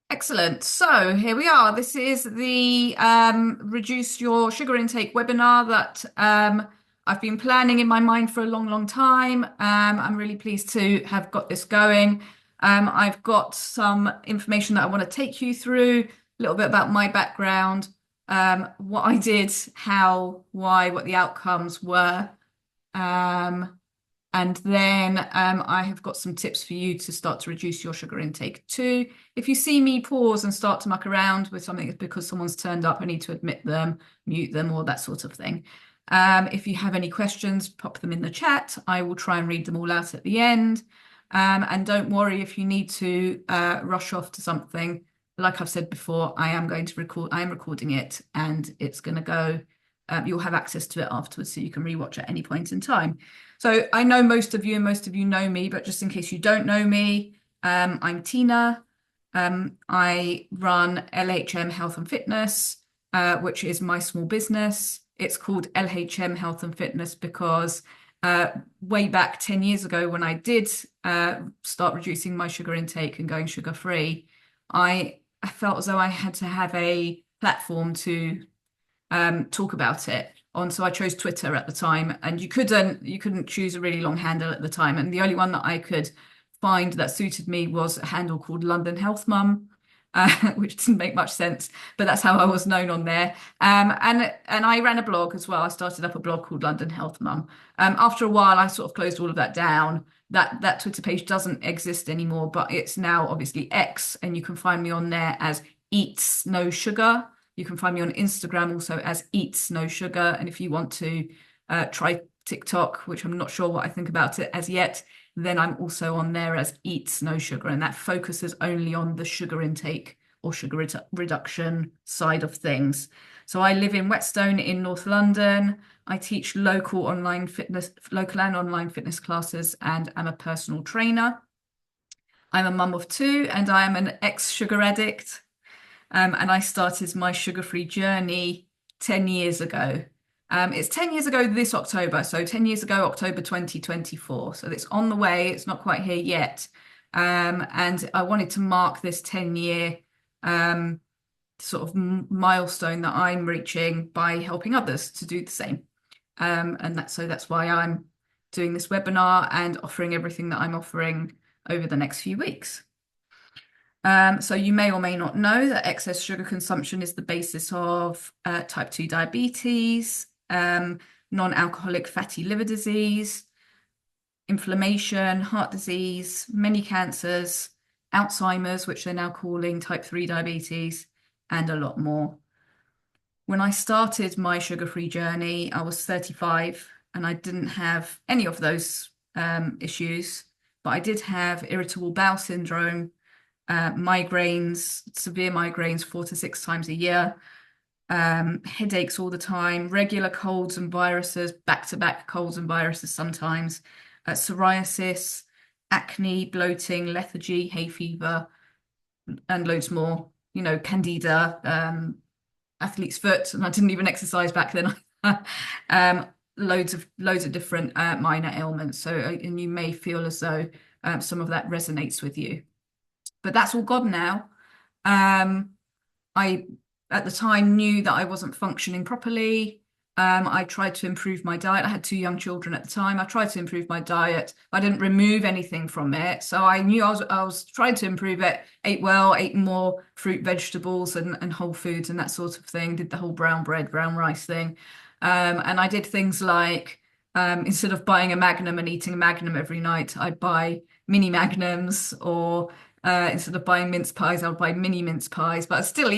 Excellent. So here we are. This is the Reduce Your Sugar Intake webinar that I've been planning in my mind for a long, long time. I'm really pleased to have got this going. I've got some information that I want to take you through, a little bit about my background, what I did, how, why, what the outcomes were. Um, and then I have got some tips for you to start to reduce your sugar intake too. If you see me pause and start to muck around with something, it's because someone's turned up. I need to admit them, mute them, or that sort of thing. If you have any questions, pop them in the chat. I will try and read them all out at the end. And don't worry if you need to rush off to something. Like I've said before, I am going to record, I am recording it and it's going to go. You'll have access to it afterwards so you can rewatch at any point in time. So I know most of you and most of you know me, but just in case you don't know me, I'm Tina. I run LHM Health and Fitness, which is my small business. It's called LHM Health and Fitness because way back 10 years ago when I did start reducing my sugar intake and going sugar free, I felt as though I had to have a platform to talk about it on. So I chose Twitter at the time, and you couldn't choose a really long handle at the time, and the only one that I could find that suited me was a handle called London Health Mum. Which didn't make much sense, but that's how I was known on there. And I ran a blog as well. I started up a blog called London Health Mum. After a while, I sort of closed all of that down. That Twitter page doesn't exist anymore, but it's now obviously X, and you can find me on there as Eats No Sugar. You can find me on Instagram also as Eats No Sugar. And if you want to try TikTok, which I'm not sure what I think about it as yet, then I'm also on there as Eats No Sugar. And that focuses only on the sugar intake or sugar reduction side of things. So I live in Whetstone in North London. I teach local and online fitness classes, and I'm a personal trainer. I'm a mum of two, and I am an ex-sugar addict. And I started my sugar-free journey 10 years ago. It's 10 years ago this October, so 10 years ago, October 2024. So it's on the way, it's not quite here yet. And I wanted to mark this 10-year sort of milestone that I'm reaching by helping others to do the same. So that's why I'm doing this webinar and offering everything that I'm offering over the next few weeks. So you may or may not know that excess sugar consumption is the basis of type 2 diabetes, non-alcoholic fatty liver disease, inflammation, heart disease, many cancers, Alzheimer's, which they're now calling type 3 diabetes, and a lot more. When I started my sugar-free journey, I was 35 and I didn't have any of those issues, but I did have irritable bowel syndrome, migraines, severe migraines 4 to 6 times a year, headaches all the time, regular colds and viruses, back-to-back colds and viruses sometimes, psoriasis, acne, bloating, lethargy, hay fever, and loads more. You know, candida, athlete's foot, and I didn't even exercise back then. Loads of different minor ailments. So, and you may feel as though some of that resonates with you. But that's all gone now. I, at the time, knew that I wasn't functioning properly. I tried to improve my diet. I had two young children at the time. I tried to improve my diet. I didn't remove anything from it. So I knew I was trying to improve it, ate well, ate more fruit, vegetables, and whole foods and that sort of thing. Did the whole brown bread, brown rice thing. And I did things like instead of buying a Magnum and eating a Magnum every night, I'd buy mini Magnums, or instead of buying mince pies, I would buy mini mince pies, but I still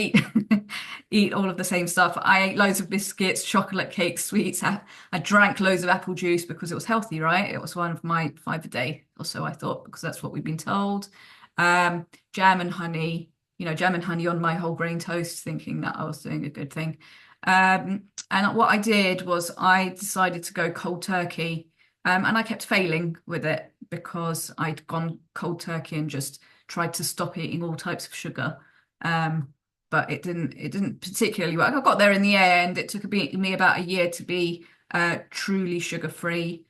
eat all of the same stuff. I ate loads of biscuits, chocolate cakes, sweets. I drank loads of apple juice because it was healthy, right? It was one of my 5 a day or so, I thought, because that's what we've been told. Jam and honey, jam and honey on my whole grain toast, thinking that I was doing a good thing. And what I did was I decided to go cold turkey. And I kept failing with it because I'd gone cold turkey and just tried to stop eating all types of sugar. But it didn't particularly work. I got there in the end. It took me about a year to be truly sugar free.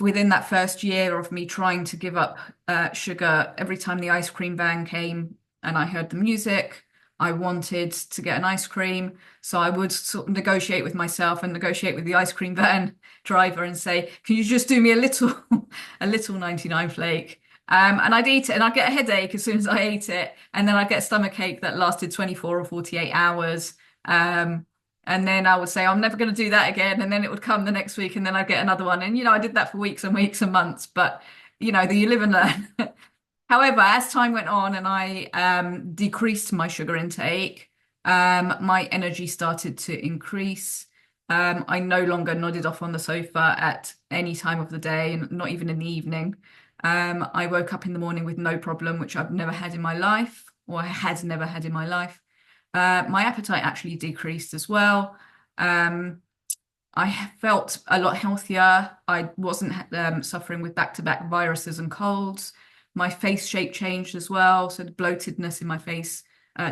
within that first year of me trying to give up sugar, every time the ice cream van came and I heard the music, I wanted to get an ice cream. So I would sort of negotiate with myself and negotiate with the ice cream van driver and say, "Can you just do me a little, a little 99 flake?" And I'd eat it and I'd get a headache as soon as I ate it. And then I'd get a stomach ache that lasted 24 or 48 hours. Um, and then I would say, I'm never going to do that again. And then it would come the next week and then I'd get another one. And, I did that for weeks and weeks and months. But, you live and learn. However, as time went on and I decreased my sugar intake, my energy started to increase. I no longer nodded off on the sofa at any time of the day, and not even in the evening. I woke up in the morning with no problem, which I've never had in my life, or I had never had in my life. My appetite actually decreased as well. Um, I felt a lot healthier. I wasn't suffering with back-to-back viruses and colds. My face shape changed as well. So the bloatedness in my face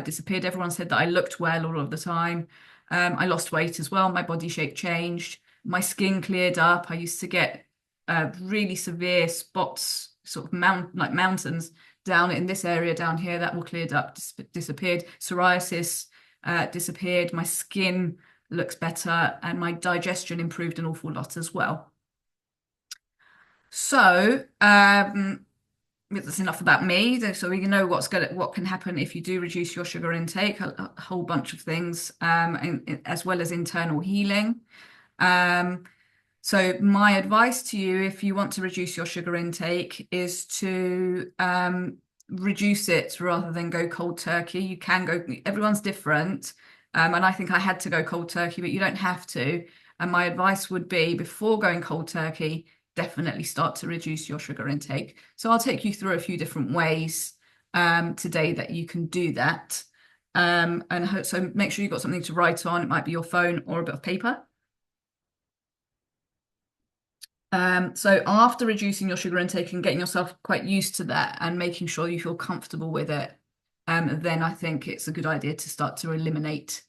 disappeared. Everyone said that I looked well all of the time. I lost weight as well. My body shape changed. My skin cleared up. I used to get really severe spots, sort of like mountains down in this area down here. That all cleared up, disappeared. Psoriasis disappeared. My skin looks better, and my digestion improved an awful lot as well. So, that's enough about me. So we know what can happen if you do reduce your sugar intake, a whole bunch of things, as well as internal healing. Um, so my advice to you, if you want to reduce your sugar intake, is to reduce it rather than go cold turkey. You can go, everyone's different. And I think I had to go cold turkey, but you don't have to. And my advice would be, before going cold turkey, definitely start to reduce your sugar intake. So I'll take you through a few different ways today that you can do that. So make sure you've got something to write on. It might be your phone or a bit of paper. So after reducing your sugar intake and getting yourself quite used to that and making sure you feel comfortable with it, then I think it's a good idea to start to eliminate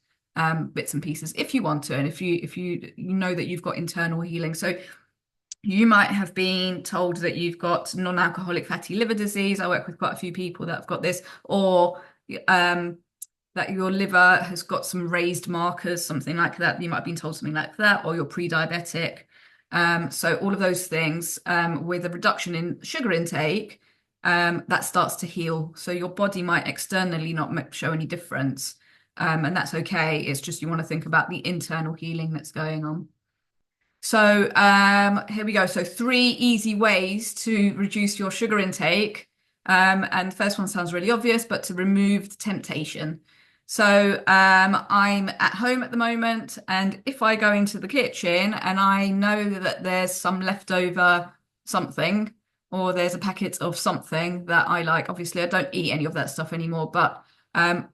bits and pieces if you want to, and if you know that you've got internal healing. So you might have been told that you've got non-alcoholic fatty liver disease. I work with quite a few people that have got this, or that your liver has got some raised markers, something like that. You might have been told something like that, or you're pre-diabetic. So all of those things, with a reduction in sugar intake, that starts to heal. So your body might externally not show any difference, and that's okay. It's just you want to think about the internal healing that's going on. So here we go. So 3 easy ways to reduce your sugar intake. And the first one sounds really obvious, but to remove the temptation. So I'm at home at the moment, and if I go into the kitchen and I know that there's some leftover something, or there's a packet of something that I like, obviously I don't eat any of that stuff anymore, but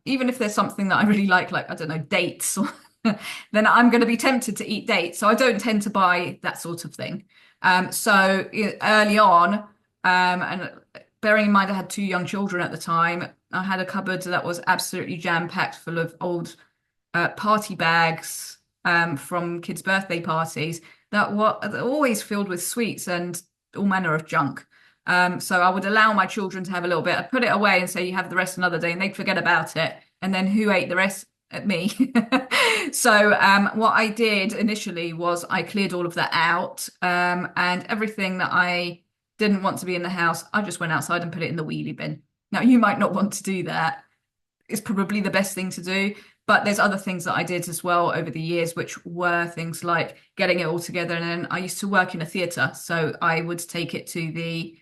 even if there's something that I really like I don't know, dates, or then I'm going to be tempted to eat dates. So I don't tend to buy that sort of thing. So early on, and bearing in mind I had 2 young children at the time, I had a cupboard that was absolutely jam-packed full of old party bags from kids' birthday parties that were always filled with sweets and all manner of junk. So I would allow my children to have a little bit. I'd put it away and say, you have the rest another day, and they'd forget about it. And then who ate the rest? At me. So what I did initially was I cleared all of that out, and everything that I didn't want to be in the house, I just went outside and put it in the wheelie bin. Now, you might not want to do that. It's probably the best thing to do. But there's other things that I did as well over the years, which were things like getting it all together. And then I used to work in a theatre, so I would take it to the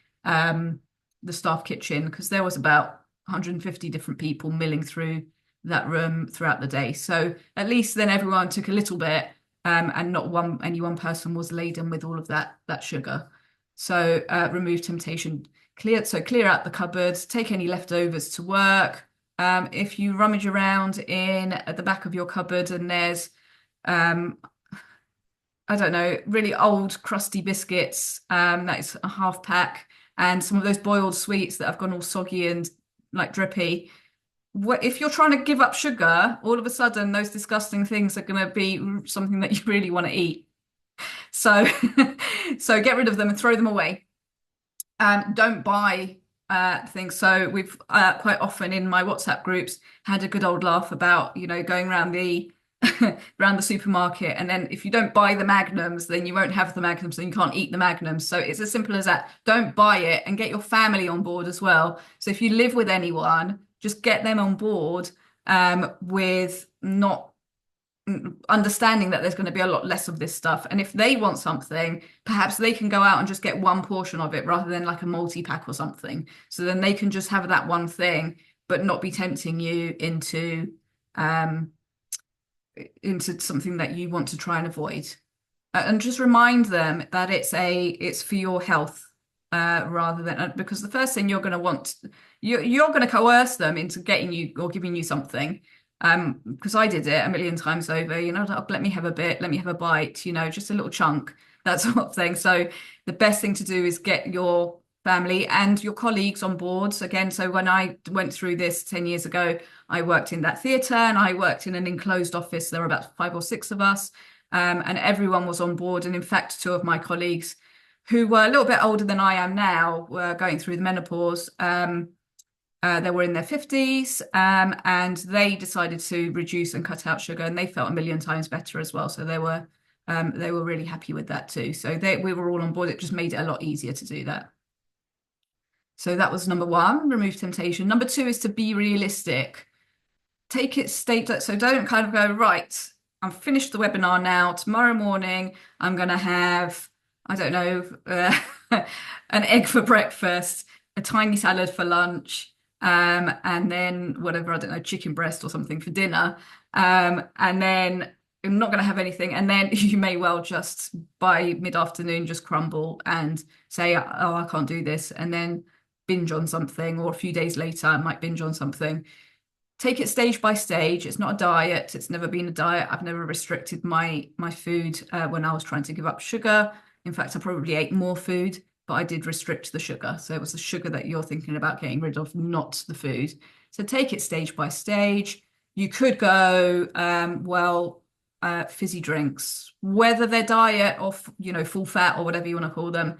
staff kitchen, because there was about 150 different people milling through that room throughout the day. So at least then everyone took a little bit, and not any one person was laden with all of that sugar. So remove temptation, clear out the cupboards, take any leftovers to work. If you rummage around at the back of your cupboard and there's I don't know, really old crusty biscuits, that is a half pack, and some of those boiled sweets that have gone all soggy and like drippy. If you're trying to give up sugar, all of a sudden those disgusting things are going to be something that you really want to eat. So, so get rid of them and throw them away. Don't buy things. So we've quite often in my WhatsApp groups had a good old laugh about, going around the around the supermarket, and then if you don't buy the magnums, then you won't have the magnums, and you can't eat the magnums. So it's as simple as that. Don't buy it and get your family on board as well. So if you live with anyone, just get them on board with not understanding that there's going to be a lot less of this stuff. And if they want something, perhaps they can go out and just get one portion of it rather than like a multi-pack or something. So then they can just have that one thing, but not be tempting you um into something that you want to try and avoid. And just remind them that it's for your health rather than because the first thing you're going to want you're going to coerce them into getting you or giving you something because I did it a million times over, like, let me have a bit, let me have a bite, just a little chunk, that sort of thing. So the best thing to do is get your family and your colleagues on board again. So when I went through this 10 years ago, I worked in that theatre and I worked in an enclosed office. There were about 5 or 6 of us, and everyone was on board. And in fact, 2 of my colleagues who were a little bit older than I am now were going through the menopause. They were in their 50s, and they decided to reduce and cut out sugar, and they felt a million times better as well. So they were really happy with that too. So we were all on board. It just made it a lot easier to do that. So that was number one, remove temptation. Number two is to be realistic. Take it state so don't kind of go, right, I've finished the webinar now. Tomorrow morning, I'm going to have, I don't know, an egg for breakfast, a tiny salad for lunch, and then whatever, I don't know, chicken breast or something for dinner. And then I'm not going to have anything. And then you may well just by mid-afternoon just crumble and say, oh, I can't do this. And then binge on something, or a few days later, I might binge on something. Take it stage by stage. It's not a diet. It's never been a diet. I've never restricted my food when I was trying to give up sugar. In fact, I probably ate more food, but I did restrict the sugar. So it was the sugar that you're thinking about getting rid of, not the food. So take it stage by stage. You could go, fizzy drinks, whether they're diet or, full fat or whatever you want to call them,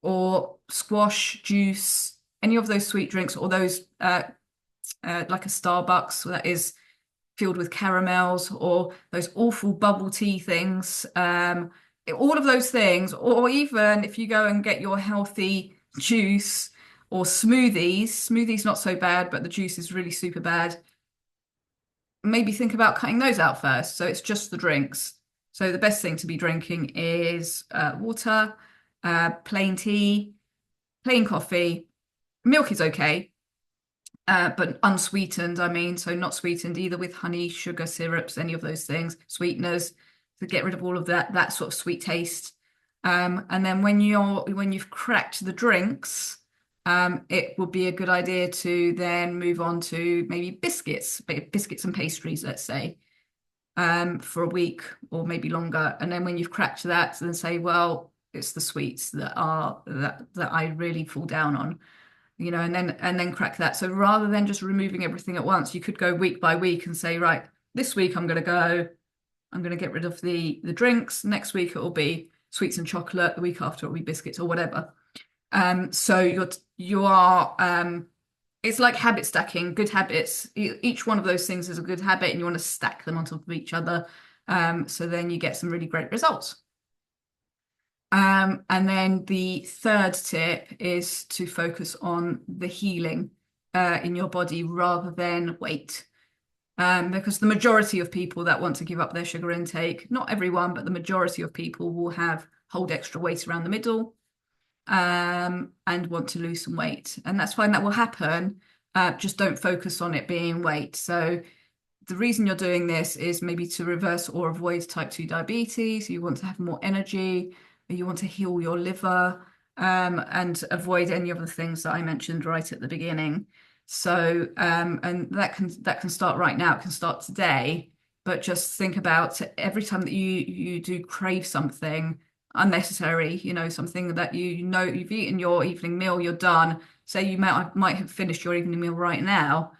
or squash juice, any of those sweet drinks, or those like a Starbucks that is filled with caramels, or those awful bubble tea things. All of those things, or even if you go and get your healthy juice or smoothies not so bad, but the juice is really super bad. Maybe think about cutting those out first. So it's just the drinks. So the best thing to be drinking is water, plain tea, plain coffee. Milk is okay, but unsweetened, I mean, so not sweetened either with honey, sugar, syrups, any of those things, sweeteners, to get rid of all of that sort of sweet taste. And then when you've cracked the drinks, it would be a good idea to then move on to maybe biscuits and pastries, let's say, for a week or maybe longer. And then when you've cracked that, then say, well, it's the sweets that I really fall down on, and then crack that. So rather than just removing everything at once, you could go week by week and say, right, this week I'm going to get rid of the drinks. Next week it will be sweets and chocolate. The week after it will be biscuits or whatever. So you are it's like habit stacking, good habits. Each one of those things is a good habit, and you want to stack them on top of each other. So then you get some really great results. And then the third tip is to focus on the healing in your body rather than weight. Because the majority of people that want to give up their sugar intake, not everyone, but the majority of people will hold extra weight around the middle and want to lose some weight. And that's fine, that will happen. Just don't focus on it being weight. So the reason you're doing this is maybe to reverse or avoid type 2 diabetes. You want to have more energy, you want to heal your liver, and avoid any of the things that I mentioned right at the beginning. So, and that can start right now. It can start today, but just think about every time that you do crave something unnecessary, something that you've eaten your evening meal, you're done. Say you might have finished your evening meal right now.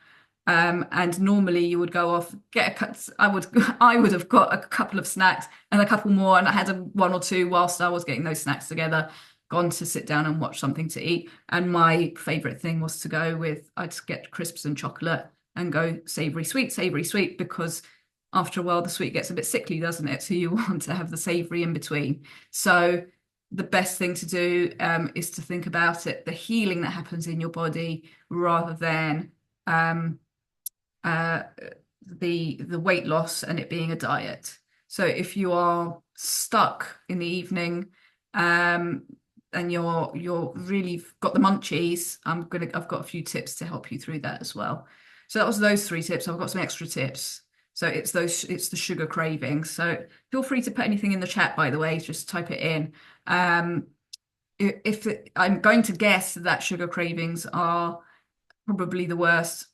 And normally you would go off, get a cut. I would have got a couple of snacks and a couple more, and I had one or two whilst I was getting those snacks together, gone to sit down and watch something to eat. And my favorite thing was to go with, I'd get crisps and chocolate and go savory, sweet, because after a while the sweet gets a bit sickly, doesn't it? So you want to have the savory in between. So the best thing to do is to think about it, the healing that happens in your body rather than um, uh, the weight loss and it being a diet. So if you are stuck in the evening um, and you're really got the munchies, I've got a few tips to help you through that as well. So that was those three tips. I've got some extra tips. So it's the sugar cravings. So feel free to put anything in the chat, by the way, just type it in. I'm going to guess that sugar cravings are probably the worst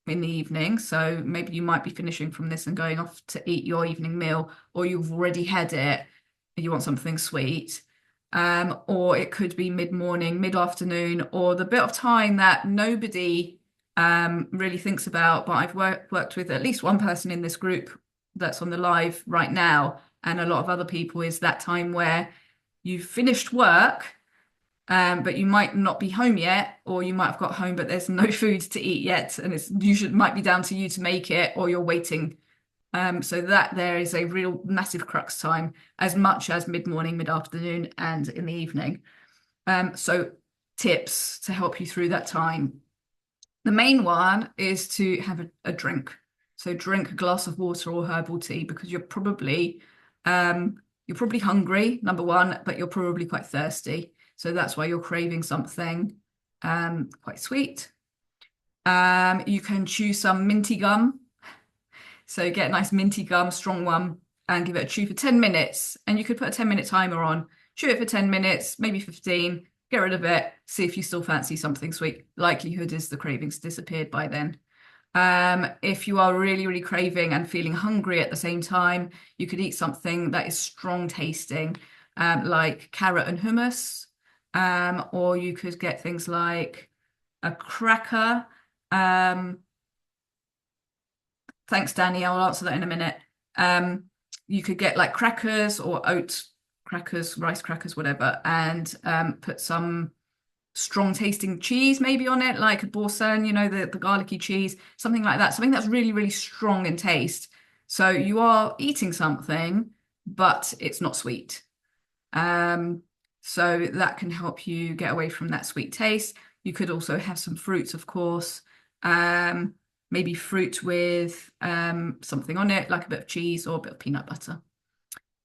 in the evening. So maybe you might be finishing from this and going off to eat your evening meal, or you've already had it and you want something sweet. Or it could be mid-morning, mid-afternoon, or the bit of time that nobody really thinks about. But I've worked with at least one person in this group that's on the live right now, and a lot of other people, is that time where you've finished work but you might not be home yet, or you might have got home, but there's no food to eat yet, and it's usually might be down to you to make it, or you're waiting. So that there is a real massive crux time, as much as mid-morning, mid-afternoon, and in the evening. So tips to help you through that time. The main one is to have a drink. So drink a glass of water or herbal tea, because you're probably hungry, number one, but you're probably quite thirsty. So that's why you're craving something quite sweet. You can chew some minty gum. So get a nice minty gum, strong one, and give it a chew for 10 minutes. And you could put a 10-minute timer on, chew it for 10 minutes, maybe 15, get rid of it, see if you still fancy something sweet. Likelihood is the cravings disappeared by then. If you are really, really craving and feeling hungry at the same time, you could eat something that is strong tasting, like carrot and hummus. Or you could get things like a cracker. Thanks, Danny. I'll answer that in a minute. You could get like crackers or oat crackers, rice crackers, whatever, and put some strong tasting cheese maybe on it, like a Boursin, the garlicky cheese, something like that, something that's really, really strong in taste. So you are eating something, but it's not sweet. So that can help you get away from that sweet taste. You could also have some fruits, of course. Maybe fruit with something on it, like a bit of cheese or a bit of peanut butter.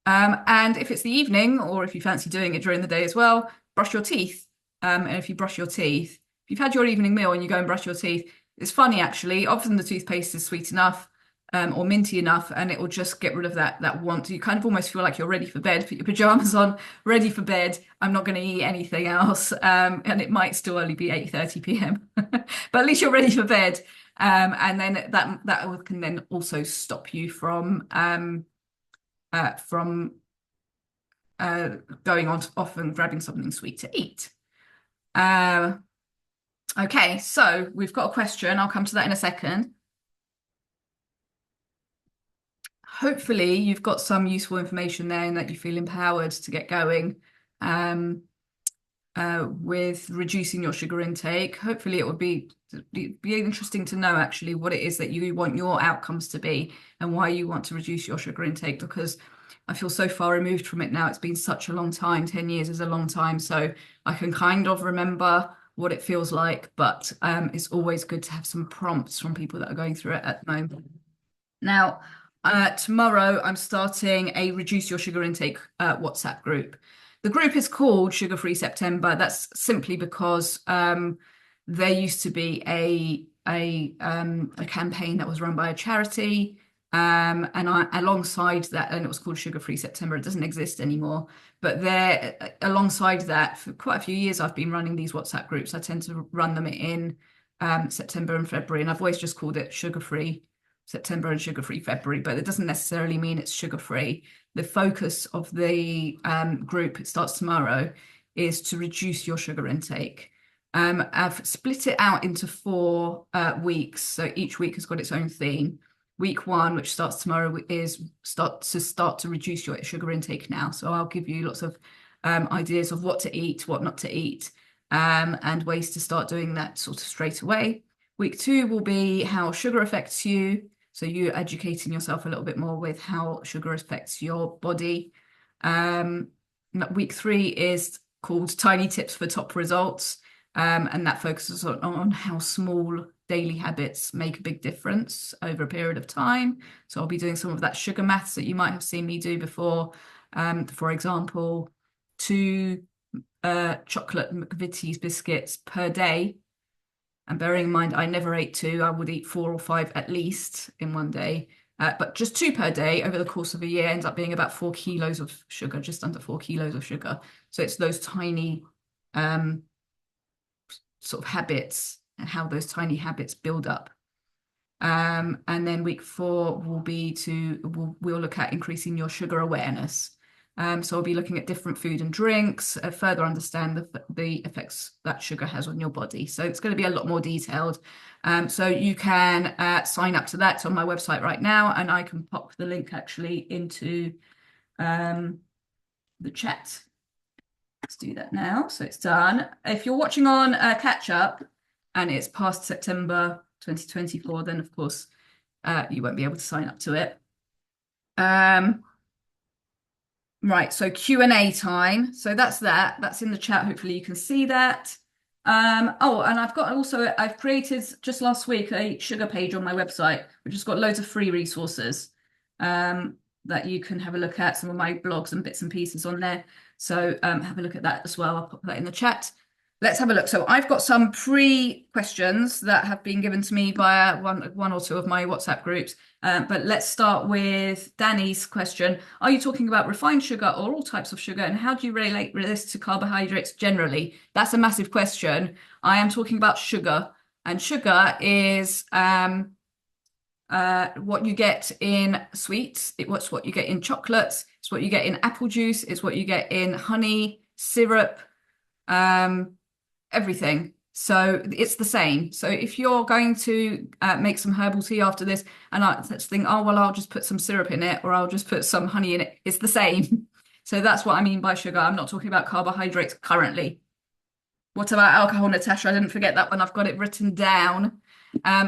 And if it's the evening, or if you fancy doing it during the day as well, brush your teeth. And if you brush your teeth, if you've had your evening meal and you go and brush your teeth, it's funny actually. Often the toothpaste is sweet enough or minty enough, and it will just get rid of that want. You kind of almost feel like you're ready for bed, put your pajamas on, ready for bed. I'm not going to eat anything else. And it might still only be 8:30 p.m. But at least you're ready for bed. And then that can then also stop you from going on off and grabbing something sweet to eat. Okay, so we've got a question. I'll come to that in a second. Hopefully you've got some useful information there and that you feel empowered to get going with reducing your sugar intake. Hopefully it would be interesting to know actually what it is that you want your outcomes to be and why you want to reduce your sugar intake, because I feel so far removed from it now. It's been such a long time. 10 years is a long time. So I can kind of remember what it feels like, but it's always good to have some prompts from people that are going through it at the moment. Now, tomorrow I'm starting a Reduce Your Sugar Intake WhatsApp group. The group is called Sugar Free September. That's simply because there used to be a campaign that was run by a charity, and alongside that, and it was called Sugar Free September. It doesn't exist anymore, but there, alongside that, for quite a few years, I've been running these WhatsApp groups. I tend to run them in September and February, and I've always just called it Sugar Free September and Sugar Free February, but it doesn't necessarily mean it's sugar free. The focus of the group, it starts tomorrow, is to reduce your sugar intake. I've split it out into 4 weeks. So each week has got its own theme. Week 1, which starts tomorrow, is start to reduce your sugar intake now. So I'll give you lots of ideas of what to eat, what not to eat, and ways to start doing that sort of straight away. Week 2 will be how sugar affects you. So you're educating yourself a little bit more with how sugar affects your body. Um, Week 3 is called Tiny Tips for Top Results. And that focuses on how small daily habits make a big difference over a period of time. So I'll be doing some of that sugar maths that you might have seen me do before. For example, 2 chocolate McVitie's biscuits per day. And bearing in mind, I never ate 2, I would eat 4 or 5 at least in one day. But just 2 per day over the course of a year ends up being about 4 kilos of sugar, just under 4 kilos of sugar. So it's those tiny sort of habits and how those tiny habits build up. And then week 4 will be we'll look at increasing your sugar awareness. So I'll be looking at different food and drinks, further understand the effects that sugar has on your body. So it's going to be a lot more detailed. So you can sign up to that. It's on my website right now, and I can pop the link actually into the chat. Let's do that now. So it's done. If you're watching on catch up and it's past September 2024, then of course you won't be able to sign up to it. Right, so Q&A time. So that's in the chat. Hopefully you can see that. Oh, and I've created just last week a sugar page on my website, which has got loads of free resources that you can have a look at, some of my blogs and bits and pieces on there. So have a look at that as well. I'll put that in the chat. Let's have a look. So I've got some pre-questions that have been given to me via one or two of my WhatsApp groups. But let's start with Danny's question. Are you talking about refined sugar or all types of sugar? And how do you relate this to carbohydrates generally? That's a massive question. I am talking about sugar. And sugar is what you get in sweets. It's what you get in chocolates. It's what you get in apple juice. It's what you get in honey, syrup, everything. So it's the same. So if you're going to make some herbal tea after this, and I think, oh, well, I'll just put some syrup in it, or I'll just put some honey in it. It's the same. So that's what I mean by sugar. I'm not talking about carbohydrates currently. What about alcohol, Natasha? I didn't forget that one. I've got it written down.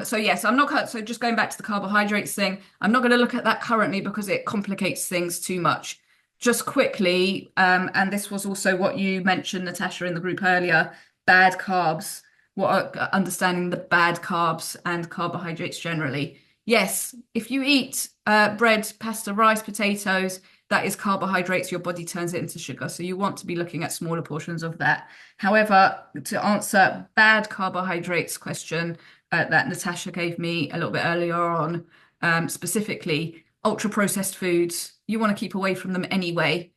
So yes, I'm not. So just going back to the carbohydrates thing, I'm not going to look at that currently because it complicates things too much. Just quickly, and this was also what you mentioned, Natasha, in the group earlier, bad carbs. What are understanding the bad carbs and carbohydrates generally? Yes, if you eat bread, pasta, rice, potatoes, that is carbohydrates. Your body turns it into sugar. So you want to be looking at smaller portions of that. However, to answer bad carbohydrates question that Natasha gave me a little bit earlier on, specifically ultra processed foods, you want to keep away from them anyway.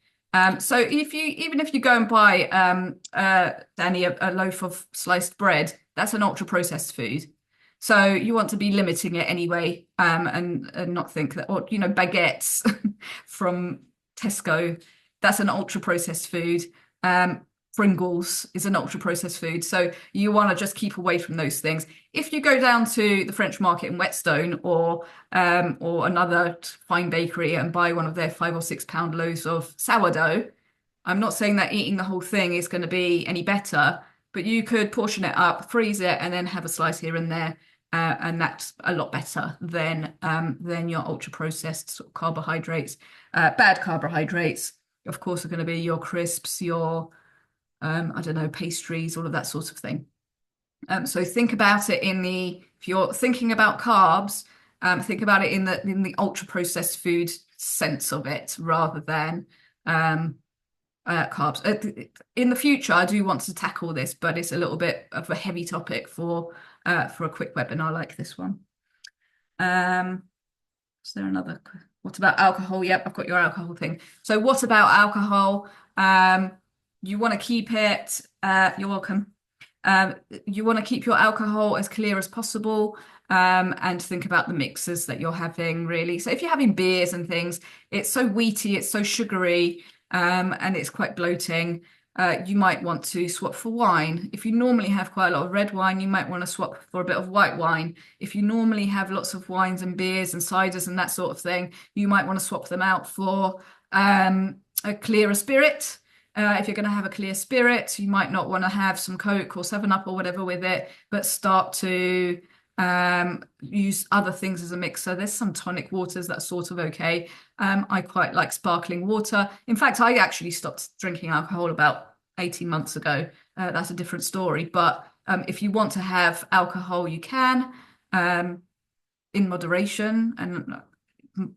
So even if you go and buy Danny a loaf of sliced bread, that's an ultra processed food. So you want to be limiting it anyway, and not think that, or baguettes from Tesco, that's an ultra processed food. Pringles is an ultra processed food. So you want to just keep away from those things. If you go down to the French market in Whetstone or another fine bakery and buy one of their 5 or 6 pound loaves of sourdough, I'm not saying that eating the whole thing is going to be any better, but you could portion it up, freeze it, and then have a slice here and there. And that's a lot better than your ultra processed sort of carbohydrates. Bad carbohydrates, of course, are going to be your crisps, your I don't know, pastries, all of that sort of thing. So think about it if you're thinking about carbs, think about it in the ultra processed food sense of it rather than carbs. In the future, I do want to tackle this, but it's a little bit of a heavy topic for a quick webinar like this one. Is there another? What about alcohol? Yep, I've got your alcohol thing. So what about alcohol? You want to keep it, you're welcome. You want to keep your alcohol as clear as possible, and think about the mixes that you're having, really. So if you're having beers and things, it's so wheaty, it's so sugary, and it's quite bloating. you might want to swap for wine. If you normally have quite a lot of red wine, you might want to swap for a bit of white wine. If you normally have lots of wines and beers and ciders and that sort of thing, you might want to swap them out for a clearer spirit. If you're going to have a clear spirit, you might not want to have some Coke or 7 Up or whatever with it, but start to use other things as a mixer. There's some tonic waters that's sort of okay. I quite like sparkling water. In fact, I actually stopped drinking alcohol about 18 months ago. That's a different story. But if you want to have alcohol, you can in moderation. And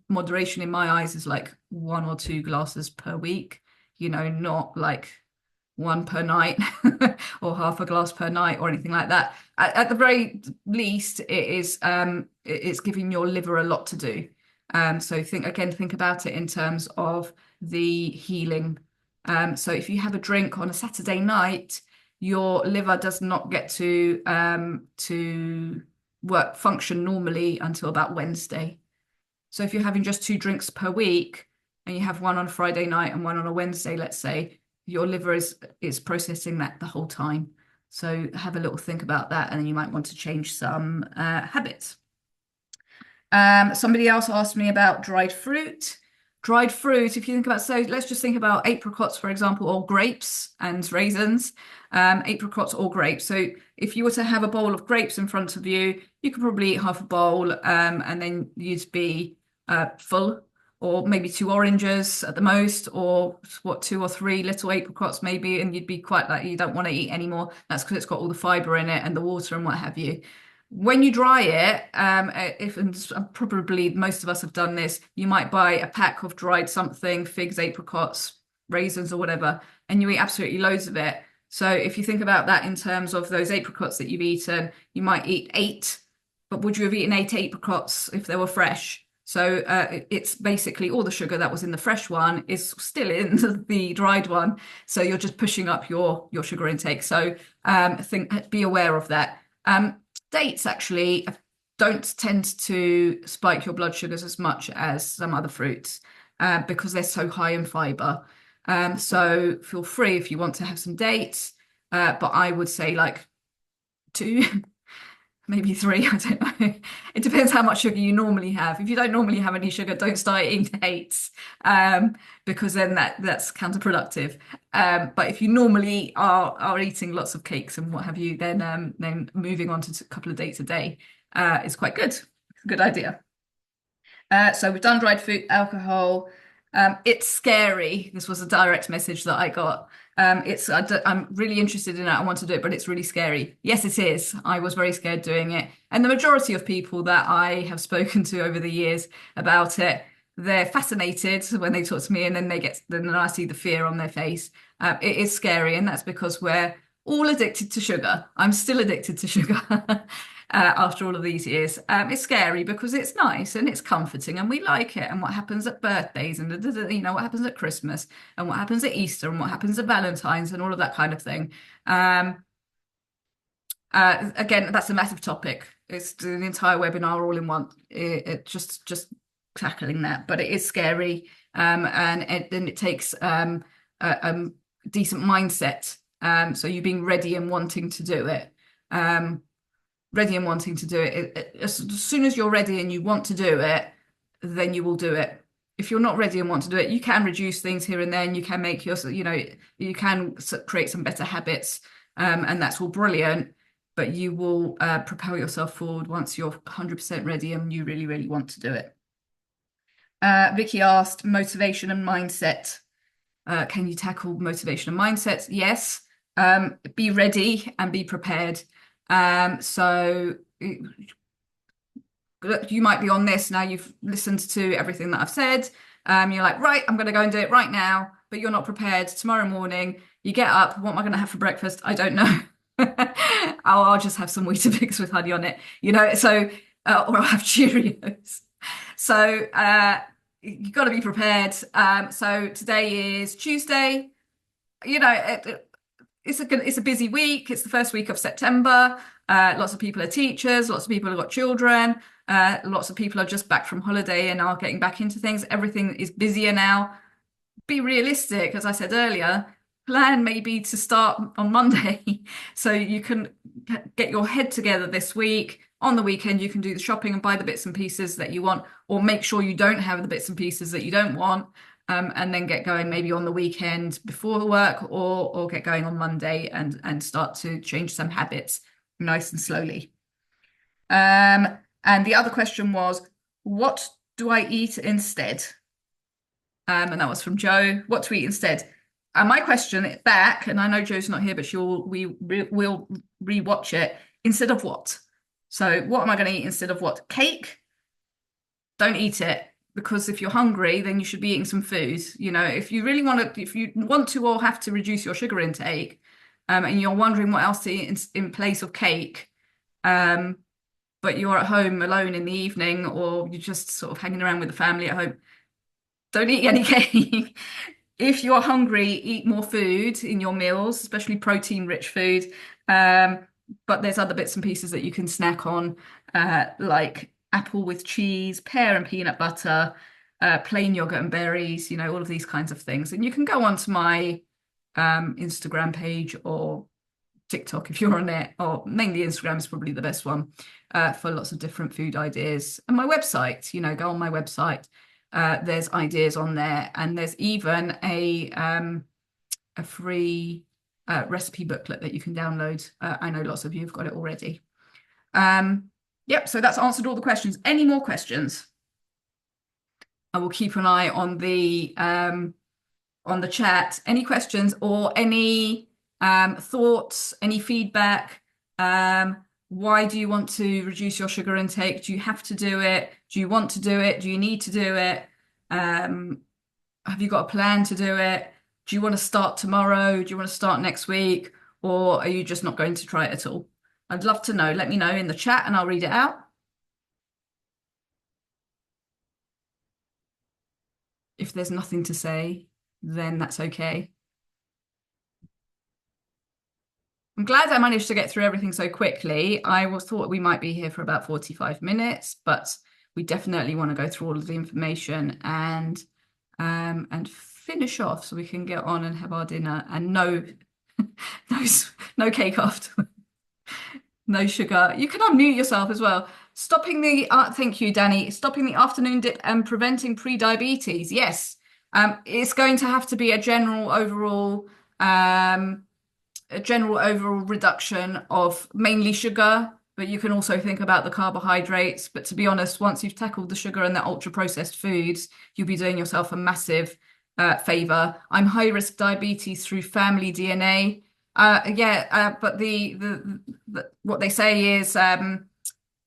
moderation in my eyes is like 1 or 2 glasses per week, not like one per night or half a glass per night or anything like that. At the very least, it's giving your liver a lot to do. So think about it in terms of the healing. So if you have a drink on a Saturday night, your liver does not get to work function normally until about Wednesday. So if you're having just 2 drinks per week and you have one on a Friday night and one on a Wednesday, let's say, your liver is processing that the whole time. So have a little think about that, and then you might want to change some habits. Somebody else asked me about dried fruit. Dried fruit, if you think about, so let's just think about apricots, for example, or grapes and raisins, apricots or grapes. So if you were to have a bowl of grapes in front of you, you could probably eat half a bowl, and then you'd be full, or maybe 2 oranges at the most, or 2 or 3 little apricots maybe, and you'd be quite like you don't want to eat anymore. That's because it's got all the fiber in it and the water and what have you. When you dry it, and probably most of us have done this, you might buy a pack of dried something, figs, apricots, raisins, or whatever, and you eat absolutely loads of it. So if you think about that in terms of those apricots that you've eaten, you might eat 8, but would you have eaten 8 apricots if they were fresh? So it's basically all the sugar that was in the fresh one is still in the dried one. So you're just pushing up your sugar intake. So be aware of that. Dates actually don't tend to spike your blood sugars as much as some other fruits because they're so high in fiber. So feel free if you want to have some dates, but I would say like 2, maybe 3. I don't know. It depends how much sugar you normally have. If you don't normally have any sugar, don't start eating dates because then that's counterproductive. But if you normally are eating lots of cakes and what have you, then moving on to a couple of dates a day is quite good. Good idea. So we've done dried fruit, alcohol. It's scary. This was a direct message that I got. I'm really interested in it. I want to do it, but it's really scary. Yes, it is. I was very scared doing it. And the majority of people that I have spoken to over the years about it, they're fascinated when they talk to me, and then I see the fear on their face. It is scary, and that's because we're all addicted to sugar. I'm still addicted to sugar. After all of these years. It's scary because it's nice and it's comforting and we like it. And what happens at birthdays and what happens at Christmas and what happens at Easter and what happens at Valentine's and all of that kind of thing. Again, that's a massive topic. It's the entire webinar all in one. It just tackling that, but it is scary, and it takes a decent mindset. So you being ready and wanting to do it. Ready and wanting to do it. As soon as you're ready and you want to do it, then you will do it. If you're not ready and want to do it, you can reduce things here and there, and you can make you can create some better habits, and that's all brilliant. But you will propel yourself forward once you're 100% ready and you really, really want to do it. Vicky asked motivation and mindset. Can you tackle motivation and mindset? Yes. Be ready and be prepared. So you might be on this now, you've listened to everything that I've said. You're like, right, I'm going to go and do it right now, but you're not prepared. Tomorrow morning, you get up, what am I going to have for breakfast? I don't know. I'll just have some Weetabix with honey on it, so, or I'll have Cheerios. So you've got to be prepared. So today is Tuesday. It's a busy week. It's the first week of September. Lots of people are teachers. Lots of people have got children. Lots of people are just back from holiday and are getting back into things. Everything is busier now. Be realistic, as I said earlier. plan maybe to start on Monday so you can get your head together this week. On the weekend, you can do the shopping and buy the bits and pieces that you want, or make sure you don't have the bits and pieces that you don't want, and then get going maybe on the weekend before the work, or get going on Monday and start to change some habits nice and slowly. Um, and the other question was, what do I eat instead? And that was from Joe. What to eat instead? And my question back, and I know Joe's not here, but we'll rewatch it. Instead of what? So what am I going to eat instead of what? Cake? Don't eat it, because if you're hungry, then you should be eating some food. You know, if you really want to, if you want to or have to reduce your sugar intake, and you're wondering what else to eat in place of cake, um, but you're at home alone in the evening, or you're just sort of hanging around with the family at home, don't eat any cake. If you're hungry, eat more food in your meals, especially protein-rich food. Um, but there's other bits and pieces that you can snack on, like apple with cheese, pear and peanut butter, plain yogurt and berries, all of these kinds of things. And you can go onto my Instagram page or TikTok if you're on it, or mainly Instagram is probably the best one, for lots of different food ideas. And my website, go on my website. There's ideas on there, and there's even a free recipe booklet that you can download. I know lots of you have got it already. Yep, so that's answered all the questions. Any more questions? I will keep an eye on the chat. Any questions or any thoughts, any feedback? Why do you want to reduce your sugar intake? Do you have to do it? Do you want to do it? Do you need to do it? Have you got a plan to do it? Do you want to start tomorrow? Do you want to start next week? Or are you just not going to try it at all? I'd love to know. Let me know in the chat and I'll read it out. If there's nothing to say, then that's okay. I'm glad I managed to get through everything so quickly. I thought we might be here for about 45 minutes, but we definitely want to go through all of the information and finish off so we can get on and have our dinner, and no no cake after. No sugar. You can unmute yourself as well. Stopping the thank you, Danny. Stopping the afternoon dip and preventing pre-diabetes. Yes. It's going to have to be a general overall reduction of mainly sugar, but you can also think about the carbohydrates. But to be honest, once you've tackled the sugar and the ultra processed foods, you'll be doing yourself a massive favor. I'm high risk diabetes through family DNA. But the what they say is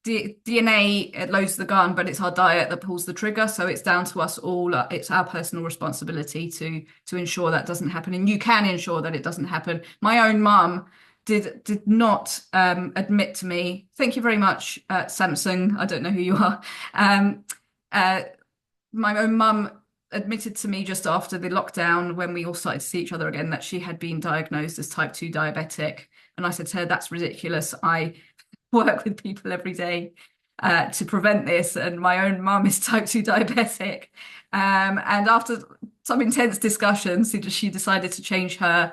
DNA, it loads the gun, but it's our diet that pulls the trigger. So it's down to us all. It's our personal responsibility to ensure that doesn't happen, and you can ensure that it doesn't happen. My own mum did not admit to me. Thank you very much, Samsung. I don't know who you are. My own mum admitted to me just after the lockdown, when we all started to see each other again, that she had been diagnosed as type 2 diabetic. And I said to her, that's ridiculous. I work with people every day to prevent this, and my own mum is type 2 diabetic. And after some intense discussions, she decided to change her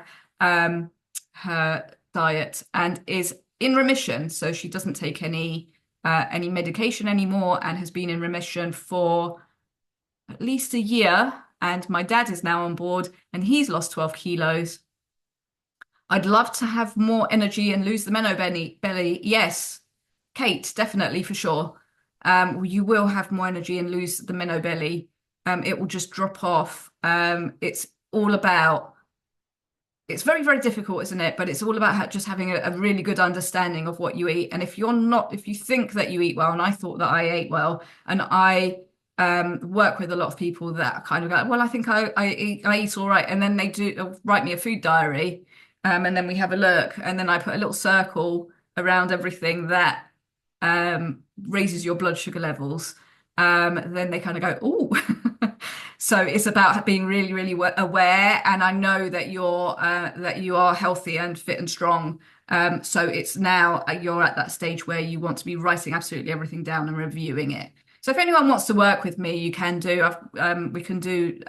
diet and is in remission. So she doesn't take any medication anymore, and has been in remission for at least a year. And my dad is now on board, and he's lost 12 kilos. I'd love to have more energy and lose the menno belly. Yes, Kate, definitely, for sure. You will have more energy and lose the menno belly. It will just drop off. It's all about, it's very, very difficult, isn't it? But it's all about just having a really good understanding of what you eat. And if you think that you eat well, and I thought that I ate well, and I work with a lot of people that kind of go, well, I think I eat all right. And then they do write me a food diary. And then we have a look, and then I put a little circle around everything that raises your blood sugar levels. Then they kind of go, oh. So it's about being really, really aware. And I know that you are healthy and fit and strong. So it's now you're at that stage where you want to be writing absolutely everything down and reviewing it. So if anyone wants to work with me, you can do. We can do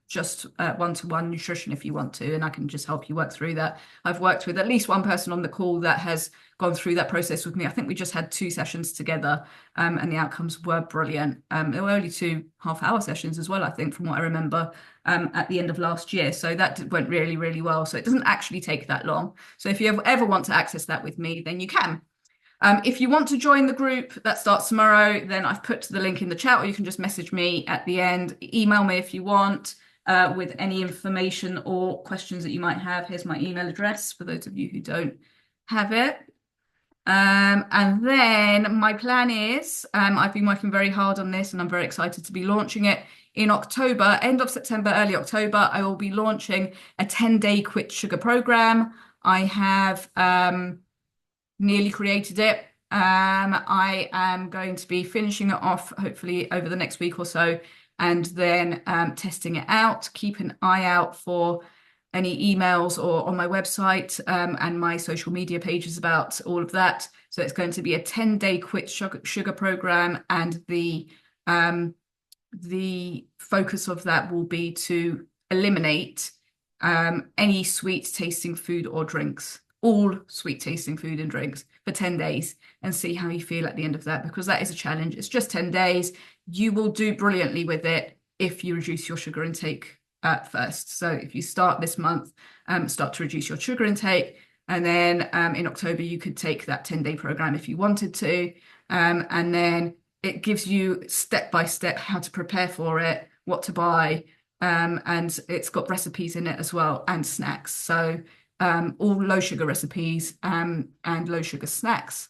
just one-to-one nutrition if you want to, and I can just help you work through that. I've worked with at least one person on the call that has gone through that process with me. I think we just had 2 sessions together, and the outcomes were brilliant. There were only 2 half-hour sessions as well, I think, from what I remember, at the end of last year. So that went really, really well. So it doesn't actually take that long. So if you ever want to access that with me, then you can. If you want to join the group that starts tomorrow, then I've put the link in the chat, or you can just message me at the end. Email me if you want with any information or questions that you might have. Here's my email address for those of you who don't have it. And then my plan is, I've been working very hard on this and I'm very excited to be launching it in October, end of September, early October. I will be launching a 10-day quit sugar program. I have nearly created it. I am going to be finishing it off hopefully over the next week or so, and then testing it out. Keep an eye out for any emails or on my website and my social media pages about all of that. So it's going to be a 10-day quit sugar program, and the focus of that will be to eliminate any sweet tasting food or drinks, all sweet tasting food and drinks for 10 days, and see how you feel at the end of that, because that is a challenge. It's just 10 days. You will do brilliantly with it if you reduce your sugar intake first. So if you start this month, start to reduce your sugar intake, and then in October you could take that 10-day program if you wanted to, and then it gives you step by step how to prepare for it, what to buy, and it's got recipes in it as well, and snacks. So all low sugar recipes and low sugar snacks.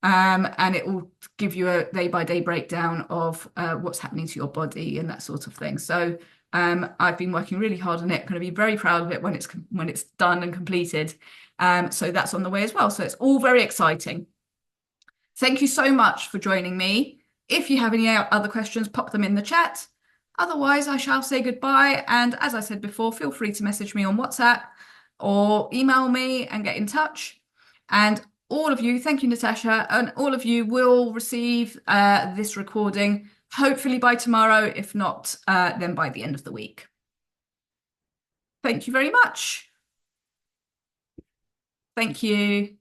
And it will give you a day-by-day breakdown of what's happening to your body and that sort of thing. So I've been working really hard on it. Going to be very proud of it when it's done and completed. So that's on the way as well. So it's all very exciting. Thank you so much for joining me. If you have any other questions, pop them in the chat. Otherwise, I shall say goodbye. And as I said before, feel free to message me on WhatsApp or email me and get in touch. And all of you, thank you, Natasha, and all of you will receive this recording hopefully by tomorrow, if not, then by the end of the week. Thank you very much. Thank you.